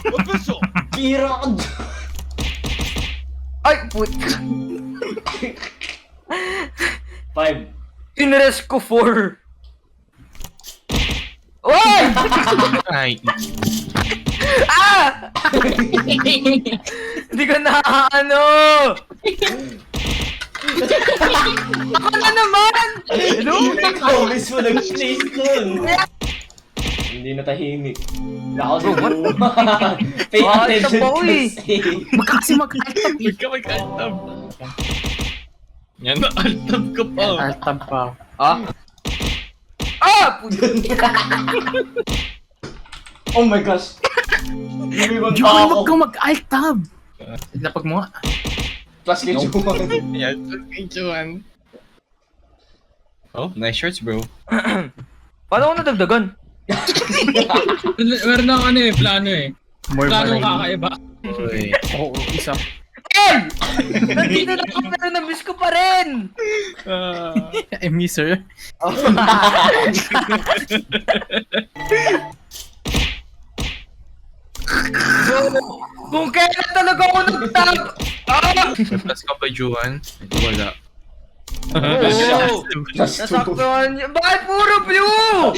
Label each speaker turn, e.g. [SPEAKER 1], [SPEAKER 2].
[SPEAKER 1] Official!
[SPEAKER 2] Pira ka dyan.
[SPEAKER 3] Ay, put.
[SPEAKER 2] 5.
[SPEAKER 3] Tinres ko 4. Oy!
[SPEAKER 4] Ay.
[SPEAKER 3] Ah! Hindi ko na ano! Ako na naman! Hello?
[SPEAKER 2] Ikaw mismo nag-chase nun. Hindi na tahimik. Nako si Boo. Pay
[SPEAKER 3] Ah,
[SPEAKER 2] attention
[SPEAKER 3] ito pa,
[SPEAKER 2] to
[SPEAKER 3] uy.
[SPEAKER 2] say.
[SPEAKER 5] Kasi mag-altab eh.
[SPEAKER 4] Huwag ka mag-altab. Yan na, altab ka pa.
[SPEAKER 5] Altab pa.
[SPEAKER 3] Ah? Ah! Puto.
[SPEAKER 2] Oh my gosh. Lumiwan pa
[SPEAKER 5] Johan,
[SPEAKER 2] ako.
[SPEAKER 5] wag kang mag-altab! Lapag mo nga.
[SPEAKER 2] Plus kay Juwan.
[SPEAKER 4] Yan, okay, Juan. Oh, nice shorts, bro.
[SPEAKER 3] Paano ko nadagdagan?
[SPEAKER 6] Meron ako ano eh, plano eh.
[SPEAKER 5] More
[SPEAKER 6] Plano
[SPEAKER 5] variety.
[SPEAKER 6] kakaiba.
[SPEAKER 4] Uy.
[SPEAKER 5] Oo, isa.
[SPEAKER 3] Ay! Nandito na ako pero na-miss ko pa rin!
[SPEAKER 5] I miss her.
[SPEAKER 3] Kung kailan talaga ako nag-tap! Ah!
[SPEAKER 4] Plus ka ba, Juan? Ito wala.
[SPEAKER 3] Oo!
[SPEAKER 2] Plus 2.
[SPEAKER 3] Nasaktuhan niya. Bakit puro blue?